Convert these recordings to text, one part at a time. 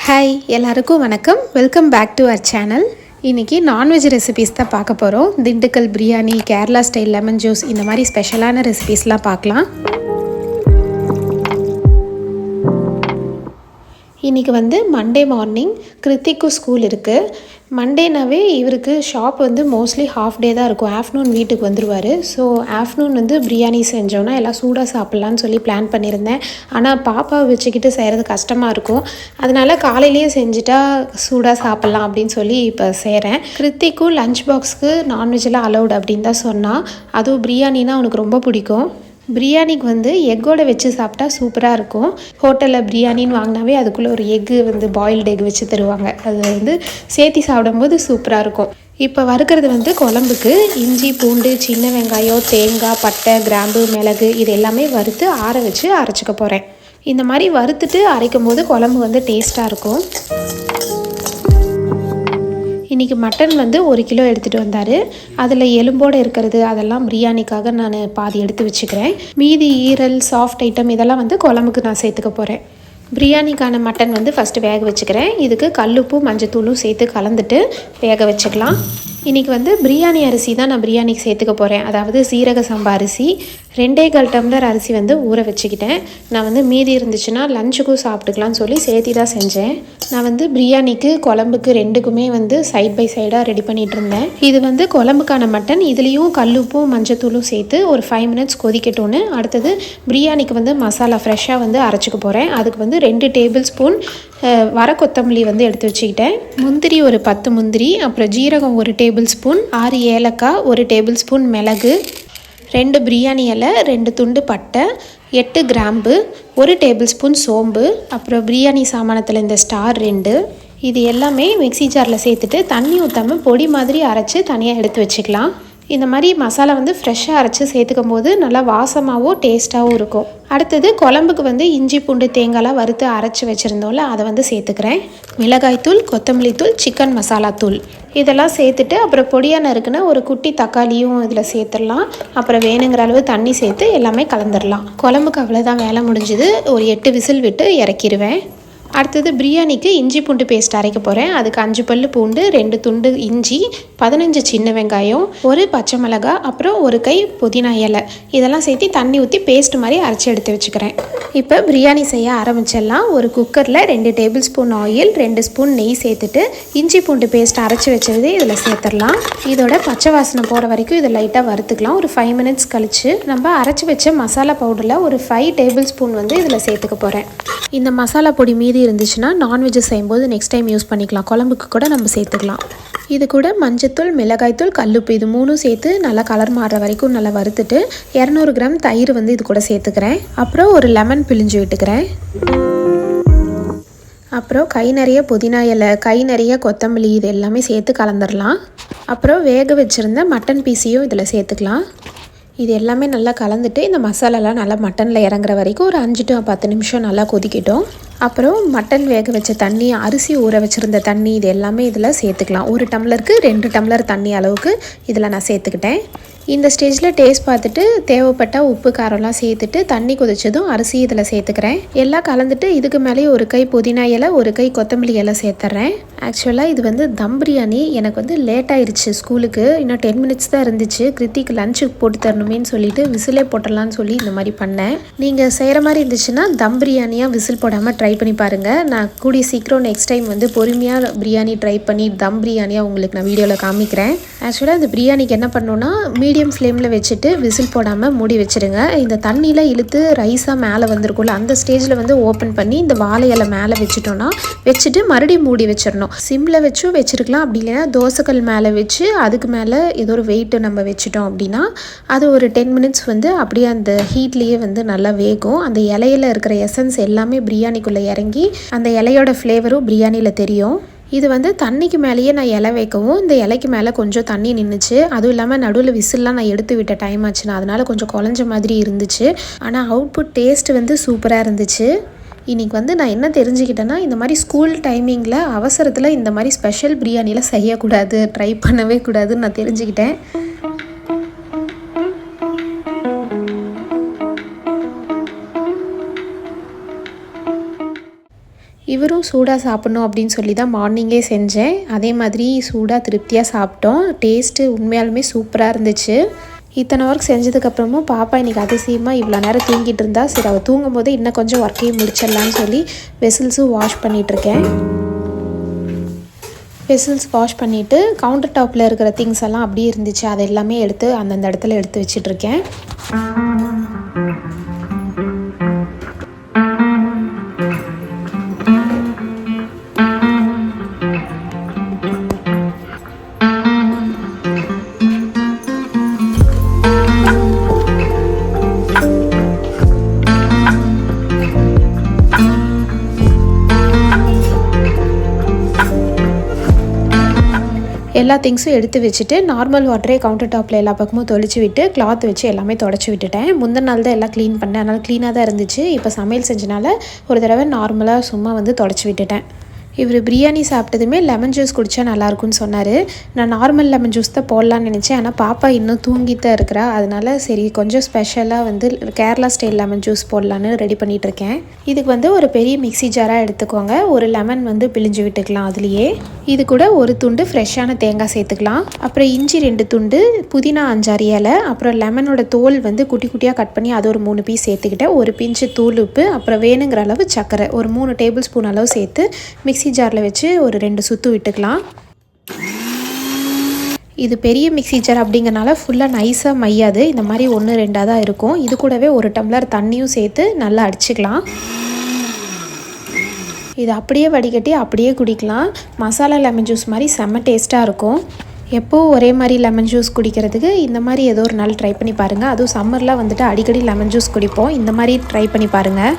Hi எல்லாருக்கும் வணக்கம். Welcome back to our channel. இன்றைக்கி நான்வெஜ் ரெசிபீஸ் தான் பார்க்க போகிறோம். Dindigul biryani, Kerala style lemon juice, இந்த மாதிரி ஸ்பெஷலான ரெசிபீஸ்லாம் பார்க்கலாம். இன்றைக்கி மண்டே மார்னிங் கிருத்திக்கு ஸ்கூல் இருக்குது. மண்டேனாவே இவருக்கு ஷாப் மோஸ்ட்லி ஹாஃப் டே தான் இருக்கும். ஆஃப்டர்நூன் வீட்டுக்கு வந்துடுவார். ஸோ ஆஃப்டர்நூன் பிரியாணி செஞ்சோன்னா எல்லாம் சூடாக சாப்பிட்லான்னு சொல்லி பிளான் பண்ணியிருந்தேன். ஆனால் பாப்பாவை வச்சுக்கிட்டு செய்கிறது கஷ்டமாக இருக்கும். அதனால் காலையிலேயே செஞ்சுட்டா சூடாக சாப்பிட்லாம் அப்படின்னு சொல்லி இப்போ செய்கிறேன். கிருத்திக்கும் லஞ்ச் பாக்ஸுக்கு நான்வெஜ்லாம் அலௌட் அப்படின்னு தான் சொன்னான். அதுவும் பிரியாணினா அவனுக்கு ரொம்ப பிடிக்கும். பிரியாணிக்கு எக்கோட வச்சு சாப்பிட்டா சூப்பராக இருக்கும். ஹோட்டலில் பிரியாணின்னு வாங்கினாவே அதுக்குள்ளே ஒரு எக்கு பாயில்டு எக் வச்சு தருவாங்க. அது சேர்த்தி சாப்பிடும்போது சூப்பராக இருக்கும். இப்போ வறுக்கிறது குழம்புக்கு இஞ்சி, பூண்டு, சின்ன வெங்காயம், தேங்காய், பட்டை, கிராம்பு, மிளகு இது எல்லாமே வறுத்து ஆற வச்சு அரைச்சிக்க போகிறேன். இந்த மாதிரி வறுத்துட்டு அரைக்கும் போது குழம்பு டேஸ்ட்டாக இருக்கும். இன்றைக்கி மட்டன் 1 கிலோ எடுத்துகிட்டு வந்தார். அதில் எலும்போடு இருக்கிறது அதெல்லாம் பிரியாணிக்காக நான் பாதி எடுத்து வச்சுக்கிறேன். மீதி ஈரல், சாஃப்ட் ஐட்டம் இதெல்லாம் குழம்புக்கு நான் சேர்த்துக்க போகிறேன். பிரியாணிக்கான மட்டன் ஃபஸ்ட்டு வேக வச்சுக்கிறேன். இதுக்கு கல்லுப்பும் மஞ்சத்தூளும் சேர்த்து கலந்துட்டு வேக வச்சுக்கலாம். இன்றைக்கி பிரியாணி அரிசி தான் நான் பிரியாணிக்கு சேர்த்துக்க போகிறேன். அதாவது சீரக சம்பா அரிசி 2.25 டம்ளர் அரிசி ஊற வச்சுக்கிட்டேன். நான் மீதி இருந்துச்சுன்னா லஞ்சுக்கும் சாப்பிட்டுக்கலான்னு சொல்லி சேர்த்தி தான் செஞ்சேன். நான் பிரியாணிக்கு குழம்புக்கு ரெண்டுக்குமே சைட் பை சைடாக ரெடி பண்ணிகிட்டு இருந்தேன். இது குழம்புக்கான மட்டன். இதுலேயும் கல்லுப்பும் மஞ்சத்தூளும் சேர்த்து ஒரு 5 மினிட்ஸ் கொதிக்கட்டும்னு. அடுத்தது பிரியாணிக்கு மசாலா ஃப்ரெஷ்ஷாக அரைச்சிக்க போகிறேன். அதுக்கு 2 டேபிள் ஸ்பூன் வர கொத்தமல்லி எடுத்து வச்சுக்கிட்டேன். முந்திரி ஒரு 10 முந்திரி, அப்புறம் ஜீரகம் 1 டேபிள் ஸ்பூன், 6 ஏலக்காய், 1 டேபிள் ஸ்பூன் மிளகு, 2 பிரியாணி இலை, 2 துண்டு பட்டை, 8 கிராம்பு, 1 டேபிள் ஸ்பூன் சோம்பு, அப்புறம் பிரியாணி சாமானத்தில் இந்த ஸ்டார் 2. இது எல்லாமே மிக்ஸி ஜாரில் சேர்த்துட்டு தண்ணி ஊற்றாமல் பொடி மாதிரி அரைச்சி தனியாக எடுத்து வச்சுக்கலாம். இந்த மாதிரி மசாலா ஃப்ரெஷ்ஷாக அரைச்சி சேர்த்துக்கும் போது நல்லா வாசமாகவும் டேஸ்ட்டாகவும் இருக்கும். அடுத்தது குழம்புக்கு இஞ்சி, பூண்டு, தேங்காய்லாம் வறுத்து அரைச்சி வச்சுருந்தோம்ல அதை சேர்த்துக்கிறேன். மிளகாய்த்தூள், கொத்தமல்லி தூள், சிக்கன் மசாலா தூள் இதெல்லாம் சேர்த்துட்டு அப்புறம் பொடியாக நறுக்குன்னா ஒரு குட்டி தக்காளியும் இதில் சேர்த்துடலாம். அப்புறம் வேணுங்கிற அளவு தண்ணி சேர்த்து எல்லாமே கலந்துடலாம். குழம்புக்கு அவ்வளோதான், வேலை முடிஞ்சுது. ஒரு 8 விசில் விட்டு இறக்கிடுவேன். அடுத்தது பிரியாணிக்கு இஞ்சி பூண்டு பேஸ்ட் அரைக்க போகிறேன். அதுக்கு 5 பல்லு பூண்டு, 2 துண்டு இஞ்சி, 15 சின்ன வெங்காயம், 1 பச்சை மிளகாய், அப்புறம் 1 கை புதினா இலை இதெல்லாம் சேர்த்து தண்ணி ஊற்றி பேஸ்ட் மாதிரி அரைச்சி எடுத்து வச்சுக்கிறேன். இப்போ பிரியாணி செய்ய ஆரம்பிச்சிடலாம். ஒரு குக்கரில் 2 டேபிள் ஸ்பூன் ஆயில், 2 ஸ்பூன் நெய் சேர்த்துட்டு இஞ்சி பூண்டு பேஸ்ட் அரைச்சி வச்சது இதில் சேர்த்துடலாம். இதோட பச்சை வாசனை போகிற வரைக்கும் இதை லைட்டாக வறுத்துக்கலாம். ஒரு 5 மினிட்ஸ் கழித்து நம்ம அரைச்சி வச்ச மசாலா பவுடரில் ஒரு 5 டேபிள் ஸ்பூன் இதில் சேர்த்துக்க போகிறேன். இந்த மசாலா பொடி மீதி இருந்துச்சுன்னா நான்வெஜ் செய்யும்போது நெக்ஸ்ட் டைம் யூஸ் பண்ணிக்கலாம். குழம்புக்கு கூட நம்ம சேர்த்துக்கலாம். இது கூட மஞ்சத்தூள், மிளகாய்த்தூள், கல்லுப்பு இது 3 சேர்த்து நல்லா கலர் மாறுற வரைக்கும் நல்லா வறுத்துட்டு 200 கிராம் தயிர் இது கூட சேர்த்துக்கிறேன். அப்புறம் ஒரு லெமன் பிழிஞ்சு விட்டுக்கிறேன். அப்புறம் கை நிறைய புதினா இலை, கை நிறைய கொத்தமல்லி இது எல்லாமே சேர்த்து கலந்துடலாம். அப்புறம் வேக வச்சுருந்த மட்டன் பீஸையும் இதில் சேர்த்துக்கலாம். இது எல்லாமே நல்லா கலந்துட்டு இந்த மசாலாலாம் நல்லா மட்டனில் இறங்குற வரைக்கும் ஒரு 5 to 10 நிமிஷம் நல்லா கொதிக்கட்டும். அப்புறம் மட்டன் வேக வச்ச தண்ணி, அரிசி ஊற வச்சுருந்த தண்ணி இது எல்லாமே இதில் சேர்த்துக்கலாம். 1 டம்ளருக்கு 2 டம்ளர் தண்ணி அளவுக்கு இதில் நான் சேர்த்துக்கிட்டேன். இந்த ஸ்டேஜில் டேஸ்ட் பார்த்துட்டு தேவைப்பட்டால் உப்பு காரம்லாம் சேர்த்துட்டு தண்ணி கொதிச்சதும் அரிசி இதில் சேர்த்துக்கிறேன். எல்லாம் கலந்துட்டு இதுக்கு மேலேயே 1 கை புதினா இலை, 1 கை கொத்தமல்லி இலை சேர்த்துட்றேன். ஆக்சுவலாக இது தம் பிரியாணி. எனக்கு லேட் ஆயிடுச்சு ஸ்கூலுக்கு. இன்னும் 10 மினிட்ஸ் தான் இருந்துச்சு. கிருத்திக்கு லஞ்சுக்கு போட்டு தரணுமேன்னு சொல்லிட்டு விசிலே போட்டலான்னு சொல்லி இந்த மாதிரி பண்ணேன். நீங்கள் செய்கிற மாதிரி இருந்துச்சுன்னா தம் பிரியாணியாக விசில் போடாமல் ட்ரை பண்ணி பாருங்கள். நான் கூடிய சீக்கிரம் நெக்ஸ்ட் டைம் பொறுமையாக பிரியாணி ட்ரை பண்ணி தம் பிரியாணியாக உங்களுக்கு நான் வீடியோவில் காமிக்கிறேன். ஆக்சுவலாக இந்த பிரியாணிக்கு என்ன பண்ணணுன்னா மீடியம் ஃப்ளேமில் வச்சுட்டு விசில் போடாமல் மூடி வச்சுருங்க. இந்த தண்ணியில் இழுத்து ரைஸாக மேலே வந்திருக்கும்ல அந்த ஸ்டேஜில் ஓப்பன் பண்ணி இந்த வாழை இலை மேலே வச்சுட்டோன்னா வச்சுட்டு மறுபடியும் மூடி வச்சிடணும். சிம்மில் வச்சும் வச்சுருக்கலாம். அப்படி இல்லைன்னா தோசைக்கல் மேலே வச்சு அதுக்கு மேலே ஏதோ ஒரு வெயிட்டு நம்ம வச்சுட்டோம் அப்படின்னா அது ஒரு 10 மினிட்ஸ் அப்படியே அந்த ஹீட்லேயே நல்லா வேகும். அந்த இலையில் இருக்கிற எசன்ஸ் எல்லாமே பிரியாணிக்குள்ளே இறங்கி அந்த இலையோட ஃப்ளேவரும் பிரியாணியில் தெரியும். இது தண்ணிக்கு மேலேயே நான் இலை வைக்கவும் இந்த இலைக்கு மேலே கொஞ்சம் தண்ணி நின்றுச்சு. அதுவும் இல்லாமல் நடுவில் விசில்லாம் நான் எடுத்து விட்ட டைம் ஆச்சுன்னா அதனால் கொஞ்சம் குழஞ்ச மாதிரி இருந்துச்சு. ஆனால் அவுட்புட் டேஸ்ட் சூப்பராக இருந்துச்சு. இன்றைக்கி நான் என்ன தெரிஞ்சுக்கிட்டேன்னா இந்த மாதிரி ஸ்கூல் டைமிங்கில் அவசரத்தில் இந்த மாதிரி ஸ்பெஷல் பிரியாணியில் செய்யக்கூடாது, ட்ரை பண்ணவே கூடாதுன்னு நான் தெரிஞ்சுக்கிட்டேன். இவரும் சூடாக சாப்பிட்ணும் அப்படின்னு சொல்லி தான் மார்னிங்கே செஞ்சேன். அதே மாதிரி சூடாக திருப்தியாக சாப்பிட்டோம். டேஸ்ட்டு உண்மையாலுமே சூப்பராக இருந்துச்சு. இத்தனை ஒர்க் செஞ்சதுக்கப்புறமும் பாப்பா இன்றைக்கி அதிசயமாக இவ்வளோ நேரம் தூங்கிட்டு இருந்தா. சரி, அவள் தூங்கும் போது இன்னும் கொஞ்சம் ஒர்க்கையும் முடிச்சிடலான்னு சொல்லி வெசில்ஸும் வாஷ் பண்ணிகிட்ருக்கேன். வெசில்ஸ் வாஷ் பண்ணிவிட்டு கவுண்டர் டாப்பில் இருக்கிற திங்ஸ் எல்லாம் அப்படியே இருந்துச்சு. அது எல்லாமே எடுத்து அந்தந்த இடத்துல எடுத்து வச்சிட்ருக்கேன். எல்லா திங்ஸும் எடுத்து வச்சுட்டு நார்மல் வாட்டரே கவுண்டர் டாப்பில் எல்லா பக்கமும் தொளிச்சு விட்டு கிளாத் வச்சு எல்லாமே தொடச்சி விட்டுட்டேன். முந்தின நாள் தான் எல்லாம் க்ளீன் பண்ணேன். அதனால் க்ளீனாக தான் இருந்துச்சு. இப்போ சமையல் செஞ்சனால ஒரு தடவை நார்மலாக சும்மா தொடச்சி விட்டுட்டேன். இவர் பிரியாணி சாப்பிட்டதுமே லெமன் ஜூஸ் குடித்தா நல்லாயிருக்குன்னு சொன்னார். நான் நார்மல் லெமன் ஜூஸ் தான் போடலான்னு நினச்சேன். ஆனால் பாப்பா இன்னும் தூங்கித்தான் இருக்கிறா. அதனால சரி கொஞ்சம் ஸ்பெஷலாக கேரளா ஸ்டைல் லெமன் ஜூஸ் போடலான்னு ரெடி பண்ணிகிட்ருக்கேன். இதுக்கு ஒரு பெரிய மிக்ஸி ஜாராக எடுத்துக்கோங்க. ஒரு லெமன் பிழிஞ்சு விட்டுக்கலாம். அதுலேயே இது கூட ஒரு துண்டு ஃப்ரெஷ்ஷான தேங்காய் சேர்த்துக்கலாம். அப்புறம் இஞ்சி 2 துண்டு, புதினா 5-6 இலை, அப்புறம் லெமனோட தோல் குட்டி குட்டியாக கட் பண்ணி அது ஒரு 3 பீஸ் சேர்த்துக்கிட்டேன். ஒரு பிஞ்சு தூள் உப்பு, அப்புறம் வேணுங்கிற அளவு சர்க்கரை ஒரு 3 டேபிள் ஸ்பூன் அளவு சேர்த்து மிக்ஸி ஜாரில் வச்சு ஒரு 2 சுற்று விட்டுக்கலாம். இது பெரிய மிக்ஸி ஜார் அப்படிங்கிறனால ஃபுல்லாக நைஸாக மையாது. இந்த மாதிரி 1-2 தான் இருக்கும். இது கூடவே 1 டம்ளர் தண்ணியும் சேர்த்து நல்லா அடிச்சுக்கலாம். இது அப்படியே வடிகட்டி அப்படியே குடிக்கலாம். மசாலா லெமன் ஜூஸ் மாதிரி செம்ம டேஸ்ட்டாக இருக்கும். எப்போவும் ஒரே மாதிரி லெமன் ஜூஸ் குடிக்கிறதுக்கு இந்த மாதிரி ஏதோ ஒரு நாள் ட்ரை பண்ணி பாருங்கள். அதுவும் சம்மரில் அடிக்கடி லெமன் ஜூஸ் குடிப்போம். இந்த மாதிரி ட்ரை பண்ணி பாருங்கள்.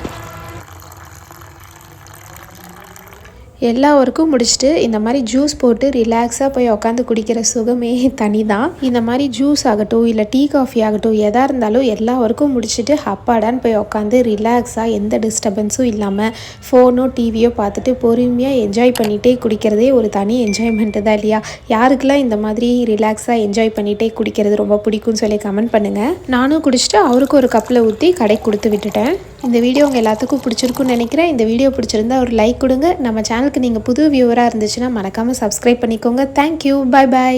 எல்லா ஒர்க்கும் முடிச்சுட்டு இந்த மாதிரி ஜூஸ் போட்டு ரிலாக்ஸாக போய் உட்காந்து குடிக்கிற சுகமே தனி தான். இந்த மாதிரி ஜூஸ் ஆகட்டும் இல்லை டீ காஃபி ஆகட்டும் எதாக இருந்தாலும் எல்லா ஒர்க்கும் முடிச்சுட்டு அப்பாடான்னு போய் உட்காந்து ரிலாக்ஸாக எந்த டிஸ்டர்பன்ஸும் இல்லாமல் ஃபோனோ டிவியோ பார்த்துட்டு பொறுமையாக என்ஜாய் பண்ணிகிட்டே குடிக்கிறதே ஒரு தனி என்ஜாய்மெண்ட்டு தான் இல்லையா? யாருக்கெல்லாம் இந்த மாதிரி ரிலாக்ஸாக என்ஜாய் பண்ணிகிட்டே குடிக்கிறது ரொம்ப பிடிக்கும்னு சொல்லி கமெண்ட் பண்ணுங்கள். நானும் குடிச்சிட்டு அவருக்கு ஒரு கப்பில் ஊற்றி கடைக்கு கொடுத்து விட்டுட்டேன். இந்த வீடியோ உங்கள் எல்லாத்துக்கும் பிடிச்சிருக்குன்னு நினைக்கிறேன். இந்த வீடியோ பிடிச்சிருந்தா ஒரு லைக் கொடுங்க. நம்ம சேனலுக்கு நீங்கள் புது வியூவராக இருந்துச்சுன்னா மறக்காமல் சப்ஸ்கிரைப் பண்ணிக்கோங்க. தேங்க்யூ. பாய் பாய்.